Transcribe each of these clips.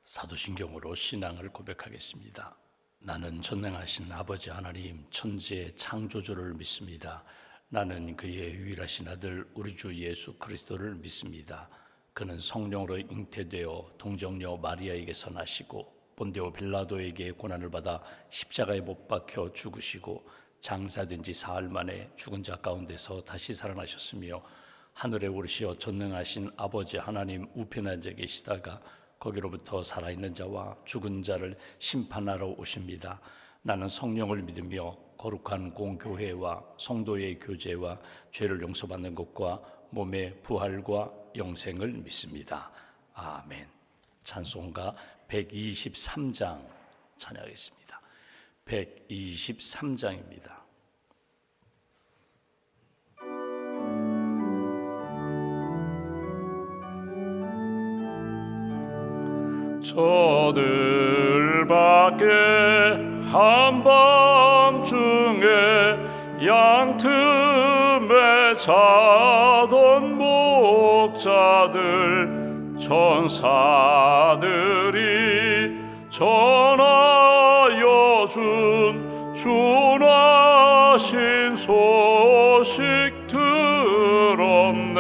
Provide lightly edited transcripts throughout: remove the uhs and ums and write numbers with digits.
사도신경으로 신앙을 고백하겠습니다. 나는 전능하신 아버지 하나님 천지의 창조주를 믿습니다. 나는 그의 유일하신 아들 우리 주 예수 그리스도를 믿습니다. 그는 성령으로 잉태되어 동정녀 마리아에게서 나시고 본디오 빌라도에게 고난을 받아 십자가에 못 박혀 죽으시고 장사된 지 사흘 만에 죽은 자 가운데서 다시 살아나셨으며 하늘에 오르시어 전능하신 아버지 하나님 우편에 앉아 계시다가 거기로부터 살아있는 자와 죽은 자를 심판하러 오십니다. 나는 성령을 믿으며 거룩한 공교회와 성도의 교제와 죄를 용서받는 것과 몸의 부활과 영생을 믿습니다. 아멘. 찬송가 123장 찬양하겠습니다. 123장입니다. 저들밖에 한밤중에 양틈에 자던 목자들 천사들이 전하여 준 준하신 소식 들었네.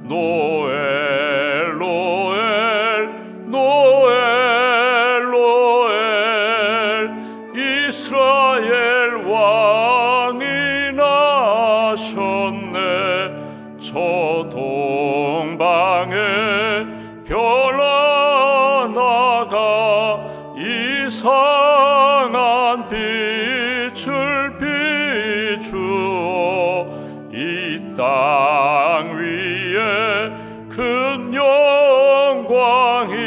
노엘 노엘 노엘 노엘 이스라엘 왕이 나셨네. 저 동방에 별 하나가 이상한 빛을 비추어 이 땅 위에 큰 영광이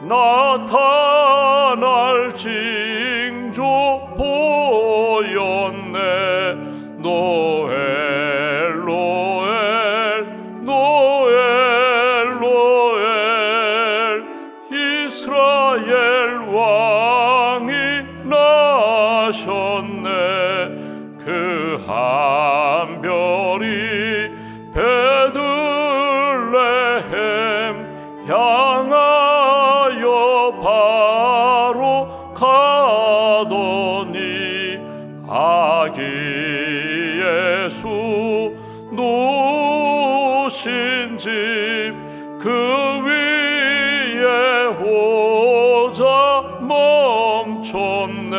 나타날 징조 보였네. 노엘 노엘 노엘 노엘 이스라엘 왕이 나셨네. 그 한 별이 베들레헴 향하여 바로 가더니 아기 예수 누신 집 그 위에 오자 멈췄네.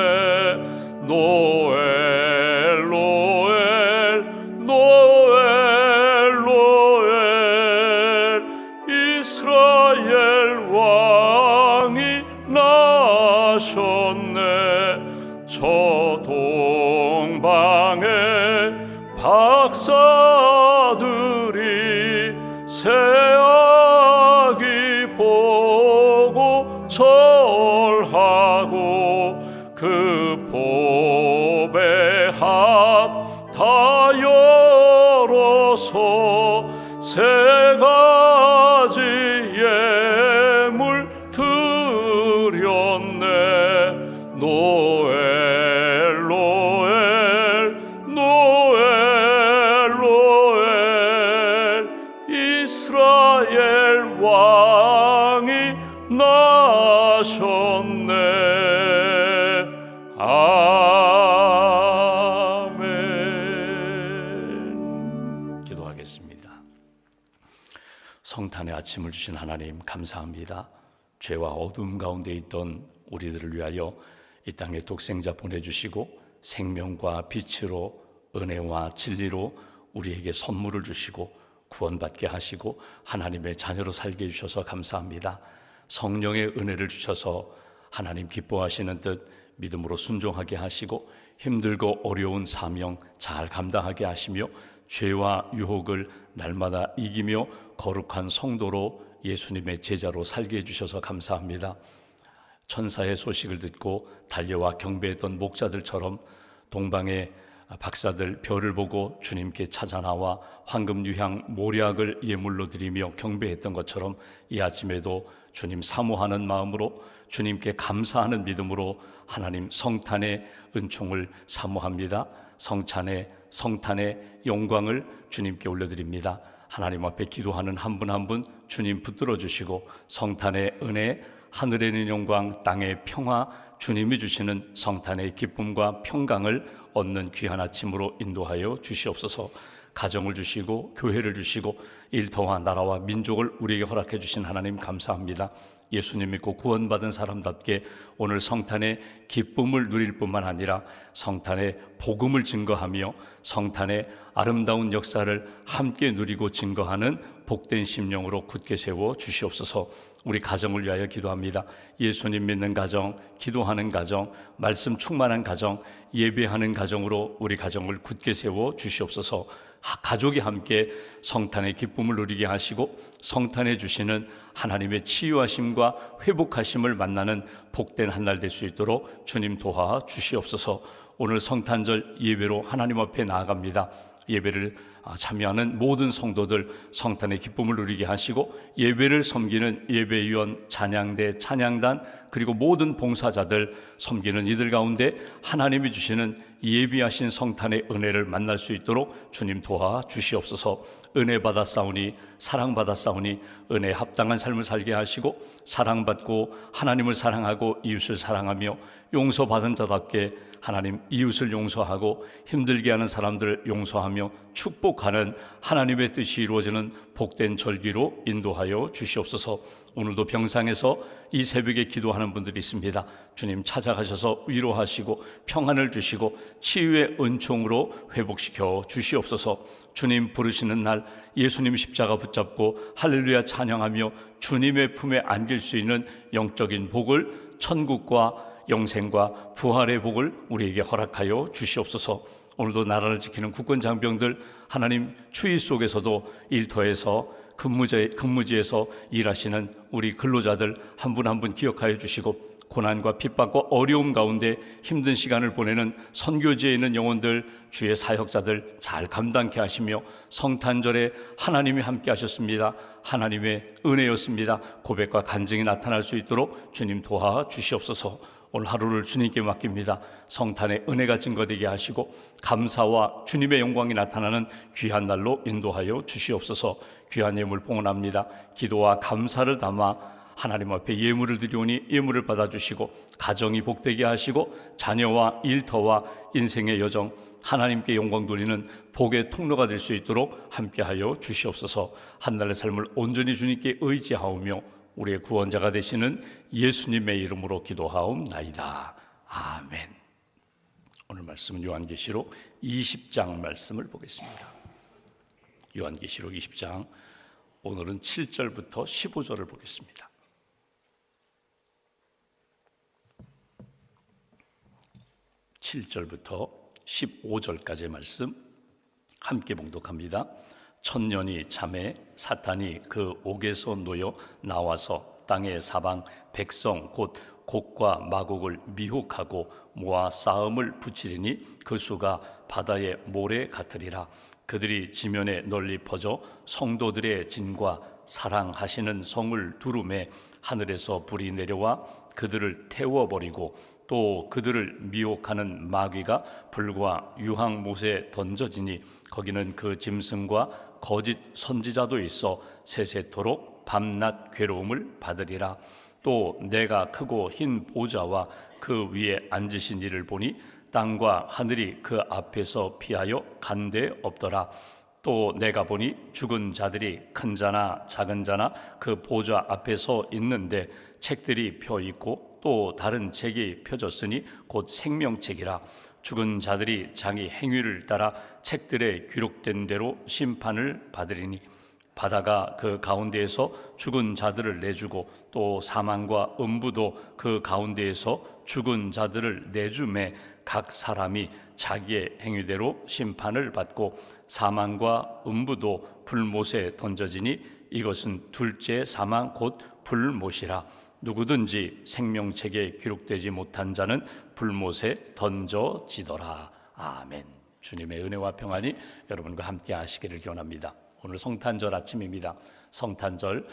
노엘 노엘 노엘 노엘 이스라엘 왕이 나셨네. 저 동방에 박사들이 새아기 보고 절하고 그 보배 합다 열어서 세 가지 예물 드렸네. 노엘 노엘 노엘 노엘 이스라엘 왕이 나셨네. 기도하겠습니다. 성탄의 아침을 주신 하나님 감사합니다. 죄와 어둠 가운데 있던 우리들을 위하여 이 땅에 독생자 보내주시고 생명과 빛으로 은혜와 진리로 우리에게 선물을 주시고 구원받게 하시고 하나님의 자녀로 살게 해주셔서 감사합니다. 성령의 은혜를 주셔서 하나님 기뻐하시는 뜻 믿음으로 순종하게 하시고 힘들고 어려운 사명 잘 감당하게 하시며 죄와 유혹을 날마다 이기며 거룩한 성도로 예수님의 제자로 살게 해주셔서 감사합니다. 천사의 소식을 듣고 달려와 경배했던 목자들처럼 동방의 박사들 별을 보고 주님께 찾아 나와 황금 유향 모략을 예물로 드리며 경배했던 것처럼 이 아침에도 주님 사모하는 마음으로 주님께 감사하는 믿음으로 하나님 성탄의 은총을 사모합니다. 성탄의 영광을 주님께 올려드립니다. 하나님 앞에 기도하는 한 분 한 분 주님 붙들어 주시고 성탄의 은혜, 하늘에 있는 영광, 땅의 평화, 주님이 주시는 성탄의 기쁨과 평강을 얻는 귀한 아침으로 인도하여 주시옵소서. 가정을 주시고 교회를 주시고 일터와 나라와 민족을 우리에게 허락해 주신 하나님 감사합니다. 예수님 믿고 구원받은 사람답게 오늘 성탄의 기쁨을 누릴 뿐만 아니라 성탄의 복음을 증거하며 성탄의 아름다운 역사를 함께 누리고 증거하는 복된 심령으로 굳게 세워 주시옵소서. 우리 가정을 위하여 기도합니다. 예수님 믿는 가정, 기도하는 가정, 말씀 충만한 가정, 예배하는 가정으로 우리 가정을 굳게 세워 주시옵소서. 가족이 함께 성탄의 기쁨을 누리게 하시고 성탄에 주시는 하나님의 치유하심과 회복하심을 만나는 복된 한 날 될 수 있도록 주님 도와 주시옵소서. 오늘 성탄절 예배로 하나님 앞에 나아갑니다. 예배를 참여하는 모든 성도들 성탄의 기쁨을 누리게 하시고 예배를 섬기는 예배위원, 찬양대, 찬양단 그리고 모든 봉사자들 섬기는 이들 가운데 하나님이 주시는 예비하신 성탄의 은혜를 만날 수 있도록 주님 도와 주시옵소서. 은혜 받아 싸우니 사랑받아 싸우니 은혜에 합당한 삶을 살게 하시고 사랑받고 하나님을 사랑하고 이웃을 사랑하며 용서받은 자답게 하나님 이웃을 용서하고 힘들게 하는 사람들을 용서하며 축복하는 하나님의 뜻이 이루어지는 복된 절기로 인도하여 주시옵소서. 오늘도 병상에서 이 새벽에 기도하는 분들이 있습니다. 주님 찾아가셔서 위로하시고 평안을 주시고 치유의 은총으로 회복시켜 주시옵소서. 주님 부르시는 날 예수님 십자가 붙잡고 할렐루야 찬양하며 주님의 품에 안길 수 있는 영적인 복을 천국과 영생과 부활의 복을 우리에게 허락하여 주시옵소서. 오늘도 나라를 지키는 국군 장병들 하나님 추위 속에서도 일터에서 근무지에서 일하시는 우리 근로자들 한 분 한 분 기억하여 주시고 고난과 핍박과 어려움 가운데 힘든 시간을 보내는 선교지에 있는 영혼들 주의 사역자들 잘 감당케 하시며 성탄절에 하나님이 함께 하셨습니다. 하나님의 은혜였습니다. 고백과 간증이 나타날 수 있도록 주님 도와 주시옵소서. 오늘 하루를 주님께 맡깁니다. 성탄의 은혜가 증거되게 하시고 감사와 주님의 영광이 나타나는 귀한 날로 인도하여 주시옵소서. 귀한 예물 봉헌합니다. 기도와 감사를 담아 하나님 앞에 예물을 드리오니 예물을 받아주시고 가정이 복되게 하시고 자녀와 일터와 인생의 여정 하나님께 영광 돌리는 복의 통로가 될 수 있도록 함께하여 주시옵소서. 한날의 삶을 온전히 주님께 의지하오며 우리의 구원자가 되시는 예수님의 이름으로 기도하옵나이다. 아멘. 오늘 말씀은 요한계시록 20장 말씀을 보겠습니다. 요한계시록 20장 오늘은 7절부터 15절을 보겠습니다. (7절부터) 15절까지의 말씀 함께 봉독합니다. 천년이 참에 사탄이 그 옥에서 놓여 나와서 땅의 사방 백성 곧 곡과 마곡을 미혹하고 모아 싸움을 붙이리니 그 수가 바다의 모래 같으리라. 그들이 지면에 널리 퍼져 성도들의 진과 사랑하시는 성을 두루매 하늘에서 불이 내려와 그들을 태워버리고 또 그들을 미혹하는 마귀가 불과 유황못에 던져지니 거기는 그 짐승과 거짓 선지자도 있어 세세토록 밤낮 괴로움을 받으리라. 또 내가 크고 흰 보좌와 그 위에 앉으신 이를 보니 땅과 하늘이 그 앞에서 피하여 간데 없더라. 또 내가 보니 죽은 자들이 큰 자나 작은 자나 그 보좌 앞에 서 있는데 책들이 펴 있고 또 다른 책이 펴졌으니 곧 생명책이라. 죽은 자들이 자기 행위를 따라 책들에 기록된 대로 심판을 받으리니 바다가 그 가운데에서 죽은 자들을 내주고 또 사망과 음부도 그 가운데에서 죽은 자들을 내주매 각 사람이 자기의 행위대로 심판을 받고 사망과 음부도 불못에 던져지니 이것은 둘째 사망 곧 불못이라. 누구든지 생명책에 기록되지 못한 자는 불못에 던져지더라. 아멘. 주님의 은혜와 평안이 여러분과 함께 하시기를 기원합니다. 오늘 성탄절 아침입니다. 성탄절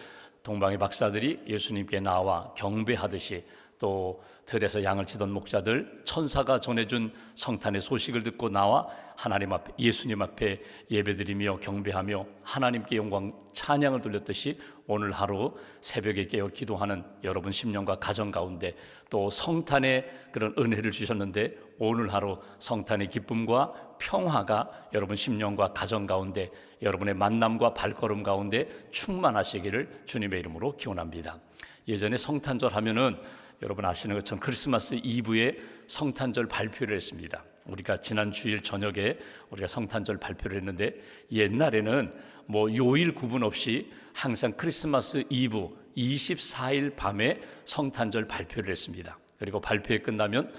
동방의 박사들이 예수님께 나와 경배하듯이 또 들에서 양을 치던 목자들 천사가 전해준 성탄의 소식을 듣고 나와 하나님 앞에 예수님 앞에 예배드리며 경배하며 하나님께 영광 찬양을 돌렸듯이 오늘 하루 새벽에 깨어 기도하는 여러분 심령과 가정 가운데 또 성탄의 그런 은혜를 주셨는데 오늘 하루 성탄의 기쁨과 평화가 여러분 심령과 가정 가운데 여러분의 만남과 발걸음 가운데 충만하시기를 주님의 이름으로 기원합니다. 예전에 성탄절 하면은 여러분 아시는 것처럼 크리스마스 이브에 성탄절 발표를 했습니다. 우리가 지난 주일 저녁에 우리가 성탄절 발표를 했는데 옛날에는 뭐 요일 구분 없이 항상 크리스마스 이브 24일 밤에 성탄절 발표를 했습니다. 그리고 발표회 끝나면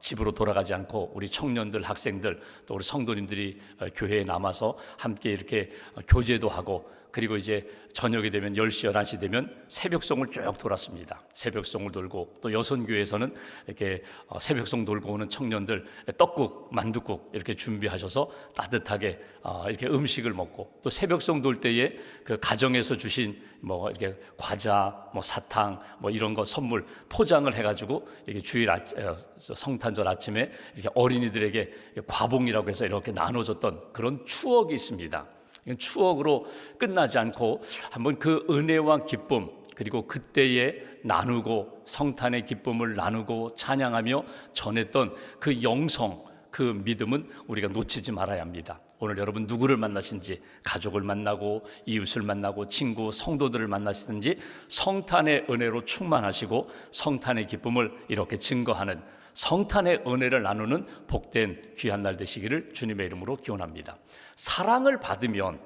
집으로 돌아가지 않고 우리 청년들, 학생들 또 우리 성도님들이 교회에 남아서 함께 이렇게 교제도 하고 그리고 이제 저녁이 되면 10시, 11시 되면 새벽송을 쭉 돌았습니다. 새벽송을 돌고 또 여선교회에서는 이렇게 새벽송 돌고 오는 청년들 떡국, 만둣국 이렇게 준비하셔서 따뜻하게 이렇게 음식을 먹고 또 새벽송 돌 때에 그 가정에서 주신 뭐 이렇게 과자, 뭐 사탕, 뭐 이런 거 선물 포장을 해가지고 이렇게 주일 성탄절 아침에 이렇게 어린이들에게 과봉이라고 해서 이렇게 나눠줬던 그런 추억이 있습니다. 추억으로 끝나지 않고 한번 그 은혜와 기쁨 그리고 그때에 나누고 성탄의 기쁨을 나누고 찬양하며 전했던 그 영성 그 믿음은 우리가 놓치지 말아야 합니다. 오늘 여러분 누구를 만나신지 가족을 만나고 이웃을 만나고 친구 성도들을 만나시든지 성탄의 은혜로 충만하시고 성탄의 기쁨을 이렇게 증거하는 성탄의 은혜를 나누는 복된 귀한 날 되시기를 주님의 이름으로 기원합니다. 사랑을 받으면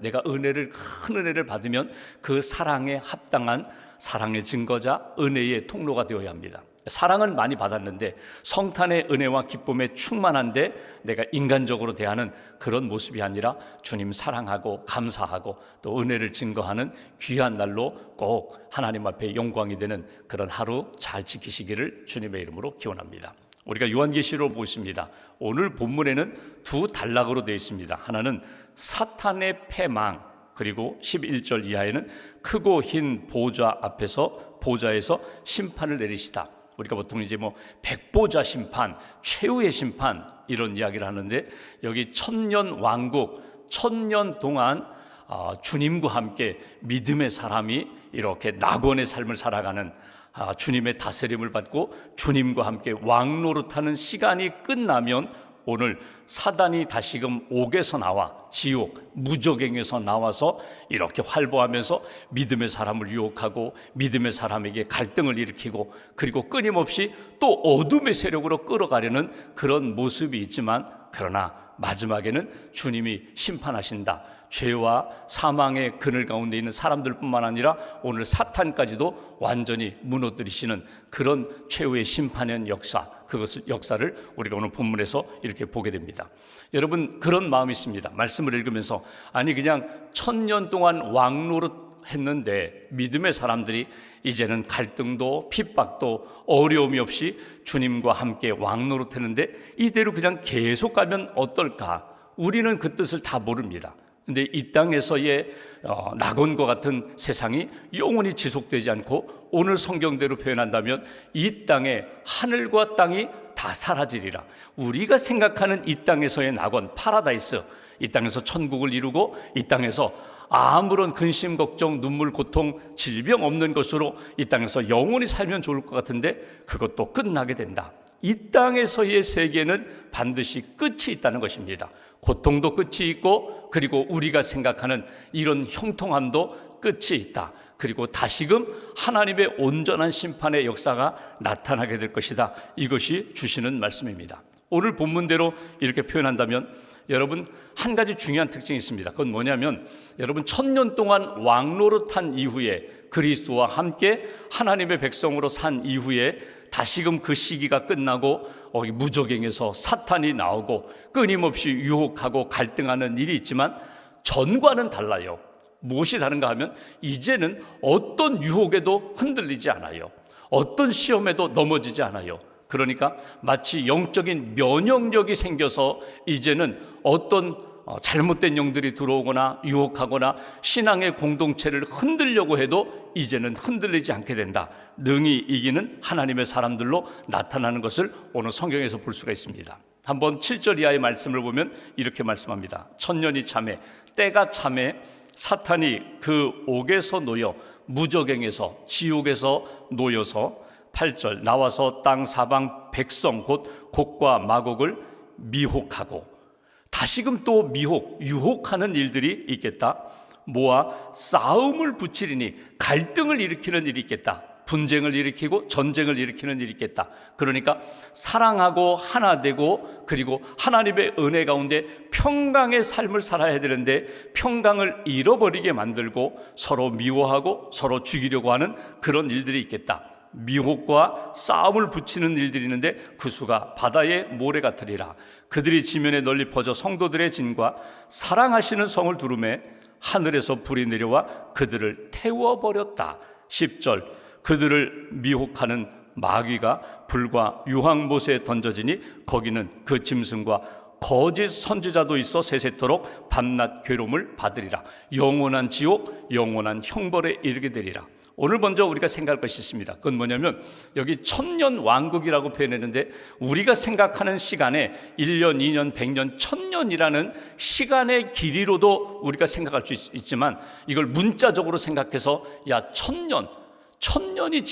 내가 큰 은혜를 받으면 그 사랑에 합당한 사랑의 증거자 은혜의 통로가 되어야 합니다. 사랑은 많이 받았는데 성탄의 은혜와 기쁨에 충만한데 내가 인간적으로 대하는 그런 모습이 아니라 주님 사랑하고 감사하고 또 은혜를 증거하는 귀한 날로 꼭 하나님 앞에 영광이 되는 그런 하루 잘 지키시기를 주님의 이름으로 기원합니다. 우리가 요한계시록을 보고 있습니다. 오늘 본문에는 두 단락으로 되어 있습니다. 하나는 사탄의 패망, 그리고 11절 이하에는 크고 흰 보좌 앞에서 보좌에서 심판을 내리시다. 우리가 보통 이제 뭐 백보자 심판, 최후의 심판 이런 이야기를 하는데 여기 천년 왕국, 천년 동안 주님과 함께 믿음의 사람이 이렇게 낙원의 삶을 살아가는 주님의 다스림을 받고 주님과 함께 왕노릇하는 시간이 끝나면 오늘 사단이 다시금 옥에서 나와 지옥, 무저갱에서 나와서 이렇게 활보하면서 믿음의 사람을 유혹하고 믿음의 사람에게 갈등을 일으키고 그리고 끊임없이 또 어둠의 세력으로 끌어가려는 그런 모습이 있지만 그러나 마지막에는 주님이 심판하신다. 죄와 사망의 그늘 가운데 있는 사람들뿐만 아니라 오늘 사탄까지도 완전히 무너뜨리시는 그런 최후의 심판의 역사를 우리가 오늘 본문에서 이렇게 보게 됩니다. 여러분 그런 마음이 있습니다. 말씀을 읽으면서 아니 그냥 1000년 동안 왕노릇 했는데 믿음의 사람들이 이제는 갈등도 핍박도 어려움이 없이 주님과 함께 왕노릇 했는데 이대로 그냥 계속 가면 어떨까? 우리는 그 뜻을 다 모릅니다. 근데 이 땅에서의 낙원과 같은 세상이 영원히 지속되지 않고 오늘 성경대로 표현한다면 이 땅에 하늘과 땅이 다 사라지리라. 우리가 생각하는 이 땅에서의 낙원, 파라다이스, 이 땅에서 천국을 이루고 이 땅에서 아무런 근심, 걱정, 눈물, 고통, 질병 없는 것으로 이 땅에서 영원히 살면 좋을 것 같은데 그것도 끝나게 된다. 이 땅에서의 세계는 반드시 끝이 있다는 것입니다. 고통도 끝이 있고, 그리고 우리가 생각하는 이런 형통함도 끝이 있다. 그리고 다시금 하나님의 온전한 심판의 역사가 나타나게 될 것이다. 이것이 주시는 말씀입니다. 오늘 본문대로 이렇게 표현한다면 여러분, 한 가지 중요한 특징이 있습니다. 그건 뭐냐면, 여러분 1000년 동안 왕노릇한 이후에, 그리스도와 함께 하나님의 백성으로 산 이후에 다시금 그 시기가 끝나고 무저갱에서 사탄이 나오고 끊임없이 유혹하고 갈등하는 일이 있지만, 전과는 달라요. 무엇이 다른가 하면, 이제는 어떤 유혹에도 흔들리지 않아요. 어떤 시험에도 넘어지지 않아요. 그러니까 마치 영적인 면역력이 생겨서 이제는 어떤 잘못된 영들이 들어오거나 유혹하거나 신앙의 공동체를 흔들려고 해도 이제는 흔들리지 않게 된다. 능히 이기는 하나님의 사람들로 나타나는 것을 오늘 성경에서 볼 수가 있습니다. 한번 7절 이하의 말씀을 보면 이렇게 말씀합니다. 천년이 참에, 때가 참에 사탄이 그 옥에서 놓여 무저갱에서, 지옥에서 놓여서 8절 나와서 땅 사방 백성 곧 곡과 마곡을 미혹하고, 다시금 또 유혹하는 일들이 있겠다. 모아 싸움을 붙이리니, 갈등을 일으키는 일이 있겠다. 분쟁을 일으키고 전쟁을 일으키는 일이 있겠다. 그러니까 사랑하고 하나 되고, 그리고 하나님의 은혜 가운데 평강의 삶을 살아야 되는데 평강을 잃어버리게 만들고 서로 미워하고 서로 죽이려고 하는 그런 일들이 있겠다. 미혹과 싸움을 붙이는 일들이 있는데 그 수가 바다의 모래 같으리라. 그들이 지면에 널리 퍼져 성도들의 진과 사랑하시는 성을 두루매 하늘에서 불이 내려와 그들을 태워버렸다. 10절 그들을 미혹하는 마귀가 불과 유황못에 던져지니 거기는 그 짐승과 거짓 선지자도 있어 세세토록 밤낮 괴로움을 받으리라. 영원한 지옥, 영원한 형벌에 이르게 되리라. 오늘 먼저 우리가 생각할 것이 있습니다. 그건 뭐냐면, 여기 1000년 왕국이라고 표현했는데 우리가 생각하는 시간에 1년, 2년, 100년, 1000년이라는 시간의 길이로도 우리가 생각할 수 있지만, 이걸 문자적으로 생각해서 야 1000년이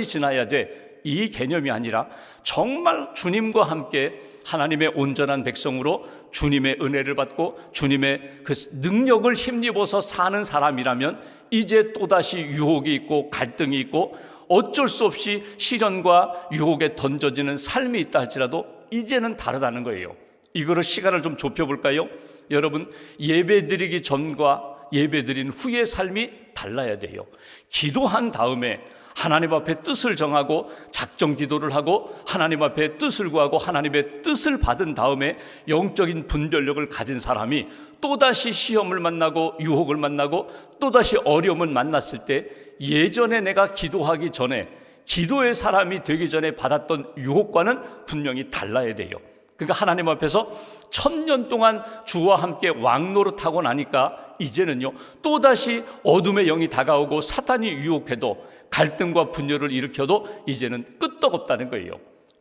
지나야 돼, 이 개념이 아니라 정말 주님과 함께 하나님의 온전한 백성으로 주님의 은혜를 받고 주님의 그 능력을 힘입어서 사는 사람이라면 이제 또다시 유혹이 있고 갈등이 있고 어쩔 수 없이 시련과 유혹에 던져지는 삶이 있다 할지라도 이제는 다르다는 거예요. 이거를 시간을 좀 좁혀볼까요? 여러분, 예배드리기 전과 예배드린 후의 삶이 달라야 돼요. 기도한 다음에 하나님 앞에 뜻을 정하고 작정 기도를 하고 하나님 앞에 뜻을 구하고 하나님의 뜻을 받은 다음에 영적인 분별력을 가진 사람이 또다시 시험을 만나고 유혹을 만나고 또다시 어려움을 만났을 때 예전에 내가 기도하기 전에, 기도의 사람이 되기 전에 받았던 유혹과는 분명히 달라야 돼요. 그러니까 하나님 앞에서 1000년 동안 주와 함께 왕노릇하고 나니까 이제는요 또다시 어둠의 영이 다가오고 사탄이 유혹해도 갈등과 분열을 일으켜도 이제는 끄떡없다는 거예요.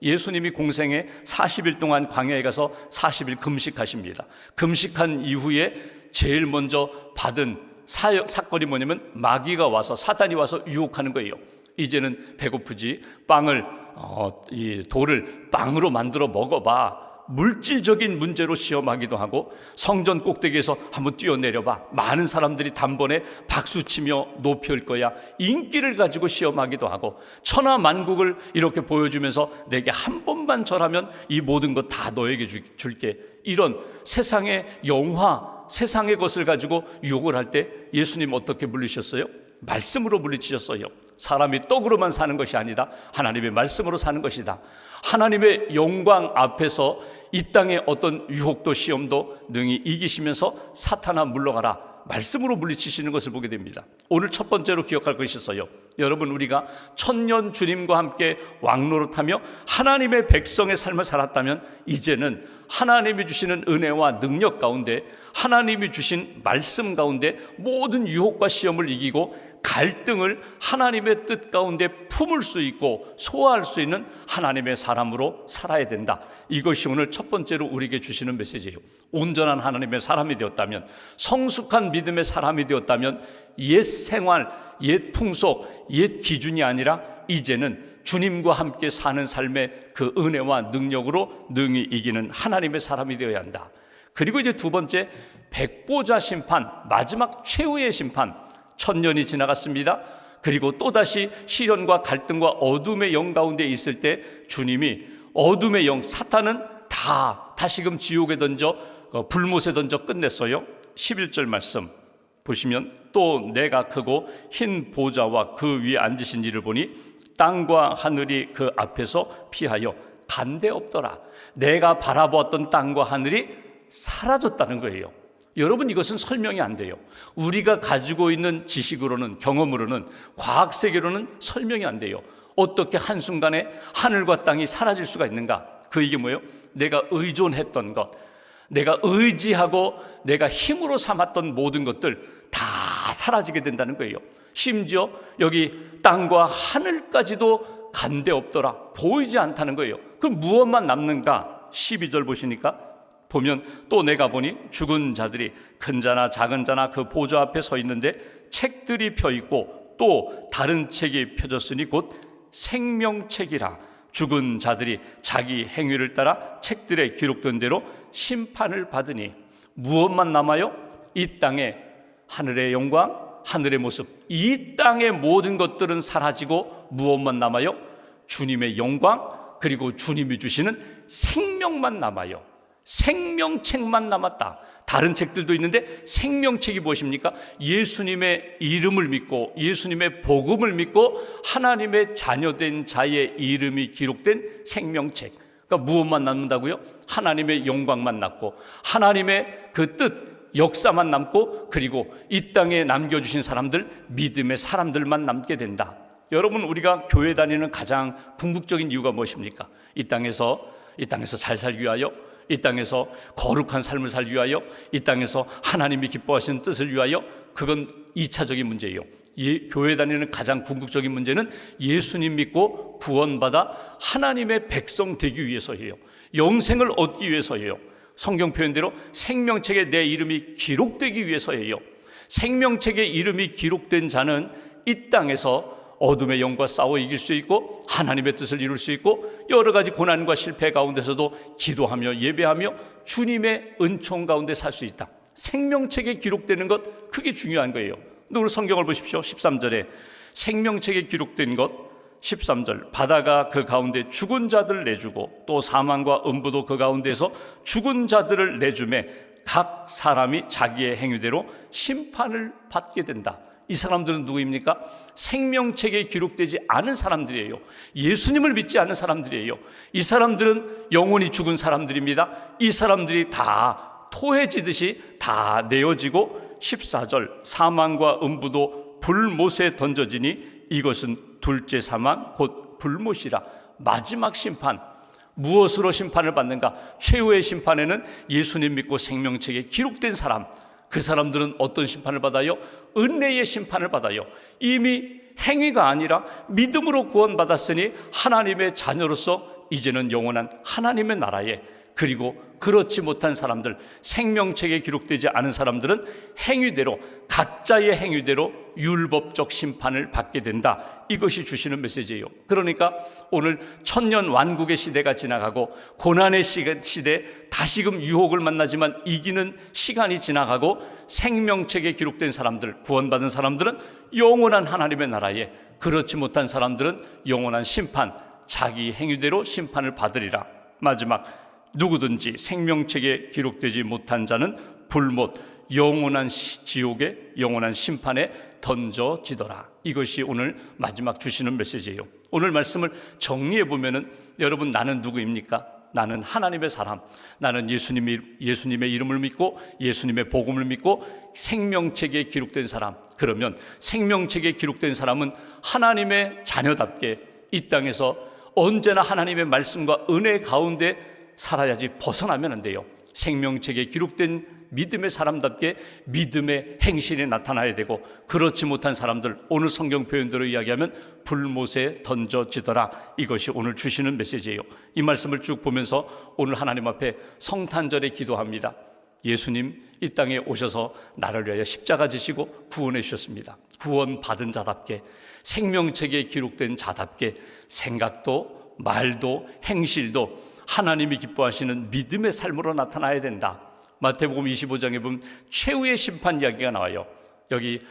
예수님이 공생에 40일 동안 광야에 가서 40일 금식하십니다. 금식한 이후에 제일 먼저 받은 사건이 뭐냐면 마귀가 와서, 사탄이 와서 유혹하는 거예요. 이제는 배고프지, 이 돌을 빵으로 만들어 먹어봐. 물질적인 문제로 시험하기도 하고, 성전 꼭대기에서 한번 뛰어내려봐. 많은 사람들이 단번에 박수치며 높일 거야. 인기를 가지고 시험하기도 하고, 천하만국을 이렇게 보여주면서 내게 한 번만 절하면 이 모든 것 다 너에게 줄게. 이런 세상의 영화, 세상의 것을 가지고 유혹을 할 때 예수님 어떻게 물리셨어요? 말씀으로 물리치셨어요. 사람이 떡으로만 사는 것이 아니다. 하나님의 말씀으로 사는 것이다. 하나님의 영광 앞에서 이 땅의 어떤 유혹도 시험도 능히 이기시면서 사탄아 물러가라, 말씀으로 물리치시는 것을 보게 됩니다. 오늘 첫 번째로 기억할 것이 있어요. 여러분, 우리가 1000년 주님과 함께 왕노릇하며 하나님의 백성의 삶을 살았다면 이제는 하나님이 주시는 은혜와 능력 가운데, 하나님이 주신 말씀 가운데 모든 유혹과 시험을 이기고 갈등을 하나님의 뜻 가운데 품을 수 있고 소화할 수 있는 하나님의 사람으로 살아야 된다. 이것이 오늘 첫 번째로 우리에게 주시는 메시지예요. 온전한 하나님의 사람이 되었다면, 성숙한 믿음의 사람이 되었다면 옛 생활, 옛 풍속, 옛 기준이 아니라 이제는 주님과 함께 사는 삶의 그 은혜와 능력으로 능히 이기는 하나님의 사람이 되어야 한다. 그리고 이제 두 번째, 백보자 심판, 마지막 최후의 심판. 1000년이 지나갔습니다. 그리고 또다시 시련과 갈등과 어둠의 영 가운데 있을 때 주님이 어둠의 영, 사탄은 다 다시금 지옥에 던져 불못에 던져 끝냈어요. 11절 말씀 보시면, 또 내가 크고 흰 보좌와 그 위에 앉으신 이를 보니 땅과 하늘이 그 앞에서 피하여 간데 없더라. 내가 바라보았던 땅과 하늘이 사라졌다는 거예요. 여러분, 이것은 설명이 안 돼요. 우리가 가지고 있는 지식으로는, 경험으로는, 과학세계로는 설명이 안 돼요. 어떻게 한순간에 하늘과 땅이 사라질 수가 있는가? 그 이게 뭐예요? 내가 의존했던 것, 내가 의지하고 내가 힘으로 삼았던 모든 것들 다 사라지게 된다는 거예요. 심지어 여기 땅과 하늘까지도 간데 없더라, 보이지 않다는 거예요. 그럼 무엇만 남는가? 12절 보시니까 보면, 또 내가 보니 죽은 자들이 큰 자나 작은 자나 그 보좌 앞에 서 있는데 책들이 펴 있고 또 다른 책이 펴졌으니 곧 생명책이라. 죽은 자들이 자기 행위를 따라 책들에 기록된 대로 심판을 받으니. 무엇만 남아요? 이 땅에 하늘의 영광, 하늘의 모습, 이 땅의 모든 것들은 사라지고 무엇만 남아요? 주님의 영광, 그리고 주님이 주시는 생명만 남아요. 생명책만 남았다. 다른 책들도 있는데 생명책이 무엇입니까? 예수님의 이름을 믿고 예수님의 복음을 믿고 하나님의 자녀된 자의 이름이 기록된 생명책. 그러니까 무엇만 남는다고요? 하나님의 영광만 남고 하나님의 그 뜻, 역사만 남고, 그리고 이 땅에 남겨주신 사람들, 믿음의 사람들만 남게 된다. 여러분, 우리가 교회 다니는 가장 궁극적인 이유가 무엇입니까? 이 땅에서 잘 살기 위하여, 이 땅에서 거룩한 삶을 살기 위하여, 이 땅에서 하나님이 기뻐하시는 뜻을 위하여. 그건 2차적인 문제예요. 교회 다니는 가장 궁극적인 문제는 예수님 믿고 구원받아 하나님의 백성 되기 위해서예요. 영생을 얻기 위해서예요. 성경 표현대로 생명책에 내 이름이 기록되기 위해서예요. 생명책에 이름이 기록된 자는 이 땅에서 어둠의 영과 싸워 이길 수 있고 하나님의 뜻을 이룰 수 있고 여러 가지 고난과 실패 가운데서도 기도하며 예배하며 주님의 은총 가운데 살 수 있다. 생명책에 기록되는 것, 그게 중요한 거예요. 근데 오늘 성경을 보십시오. 13절에 생명책에 기록된 것, 13절, 바다가 그 가운데 죽은 자들 내주고 또 사망과 음부도 그 가운데서 죽은 자들을 내주매 각 사람이 자기의 행위대로 심판을 받게 된다. 이 사람들은 누구입니까? 생명책에 기록되지 않은 사람들이에요. 예수님을 믿지 않은 사람들이에요. 이 사람들은 영혼이 죽은 사람들입니다. 이 사람들이 다 토해지듯이 다 내어지고, 14절, 사망과 음부도 불못에 던져지니 이것은 둘째 사망 곧 불못이라. 마지막 심판, 무엇으로 심판을 받는가? 최후의 심판에는 예수님 믿고 생명책에 기록된 사람, 그 사람들은 어떤 심판을 받아요? 은혜의 심판을 받아요. 이미 행위가 아니라 믿음으로 구원받았으니 하나님의 자녀로서 이제는 영원한 하나님의 나라에, 그리고 그렇지 못한 사람들, 생명책에 기록되지 않은 사람들은 행위대로, 각자의 행위대로 율법적 심판을 받게 된다. 이것이 주시는 메시지예요. 그러니까 오늘 천년 완국의 시대가 지나가고 고난의 시대, 다시금 유혹을 만나지만 이기는 시간이 지나가고 생명책에 기록된 사람들, 구원받은 사람들은 영원한 하나님의 나라에, 그렇지 못한 사람들은 영원한 심판, 자기 행위대로 심판을 받으리라. 마지막, 누구든지 생명책에 기록되지 못한 자는 불못, 영원한 지옥의 영원한 심판에 던져지더라. 이것이 오늘 마지막 주시는 메시지예요. 오늘 말씀을 정리해 보면은, 여러분, 나는 누구입니까? 나는 하나님의 사람, 나는 예수님의 이름을 믿고 예수님의 복음을 믿고 생명책에 기록된 사람. 그러면 생명책에 기록된 사람은 하나님의 자녀답게 이 땅에서 언제나 하나님의 말씀과 은혜 가운데 살아야지 벗어나면 안 돼요. 생명책에 기록된 믿음의 사람답게 믿음의 행실이 나타나야 되고, 그렇지 못한 사람들, 오늘 성경 표현대로 이야기하면 불못에 던져지더라. 이것이 오늘 주시는 메시지예요. 이 말씀을 쭉 보면서 오늘 하나님 앞에 성탄절에 기도합니다. 예수님 이 땅에 오셔서 나를 위하여 십자가 지시고 구원해 주셨습니다. 구원 받은 자답게, 생명책에 기록된 자답게 생각도 말도 행실도 하나님이 기뻐하시는 믿음의 삶으로 나타나야 된다. 마태복음 25장에 보면 최후의 심판 이야기가 나와요. 여기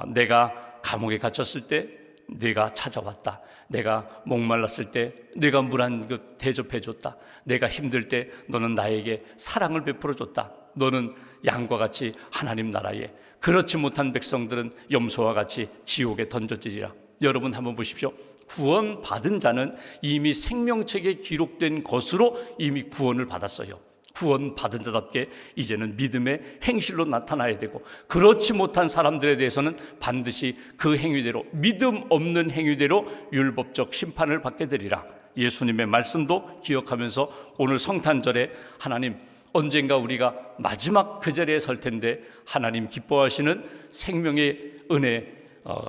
내가 감옥에 갇혔을 때 네가 찾아왔다. 내가 목말랐을 때 네가 물 한 그 대접해 줬다. 내가 힘들 때 너는 나에게 사랑을 베풀어 줬다. 너는 양과 같이 하나님 나라에, 그렇지 못한 백성들은 염소와 같이 지옥에 던져지리라. 여러분 한번 보십시오. 구원받은 자는 이미 생명책에 기록된 것으로 이미 구원을 받았어요. 구원받은 자답게 이제는 믿음의 행실로 나타나야 되고, 그렇지 못한 사람들에 대해서는 반드시 그 행위대로, 믿음 없는 행위대로 율법적 심판을 받게 되리라. 예수님의 말씀도 기억하면서 오늘 성탄절에 하나님, 언젠가 우리가 마지막 그 자리에 설 텐데 하나님 기뻐하시는 생명의 은혜,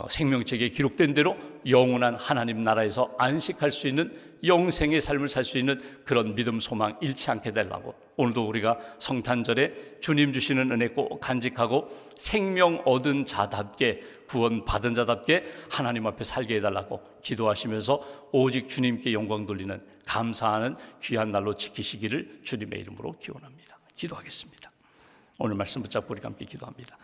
생명책에 기록된 대로 영원한 하나님 나라에서 안식할 수 있는 영생의 삶을 살 수 있는 그런 믿음, 소망 잃지 않게 되려고 오늘도 우리가 성탄절에 주님 주시는 은혜 꼭 간직하고 생명 얻은 자답게, 구원 받은 자답게 하나님 앞에 살게 해달라고 기도하시면서 오직 주님께 영광 돌리는 감사하는 귀한 날로 지키시기를 주님의 이름으로 기원합니다. 기도하겠습니다. 오늘 말씀 붙잡고 우리가 함께 기도합니다.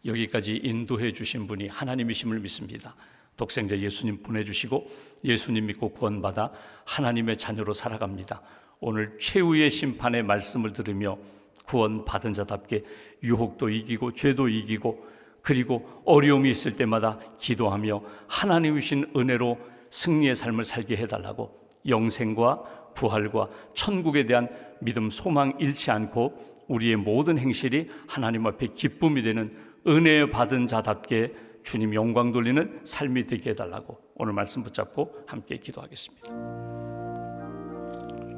여기까지 인도해 주신 분이 하나님이심을 믿습니다. 독생자 예수님 보내주시고 예수님 믿고 구원받아 하나님의 자녀로 살아갑니다. 오늘 최후의 심판의 말씀을 들으며 구원받은 자답게 유혹도 이기고 죄도 이기고, 그리고 어려움이 있을 때마다 기도하며 하나님이신 은혜로 승리의 삶을 살게 해달라고, 영생과 부활과 천국에 대한 믿음, 소망 잃지 않고 우리의 모든 행실이 하나님 앞에 기쁨이 되는 은혜 받은 자답게 주님 영광 돌리는 삶이 되게 해달라고 오늘 말씀 붙잡고 함께 기도하겠습니다.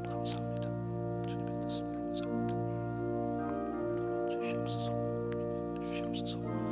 감사합니다. 주님의 뜻을 감사합니다. 주시옵소서.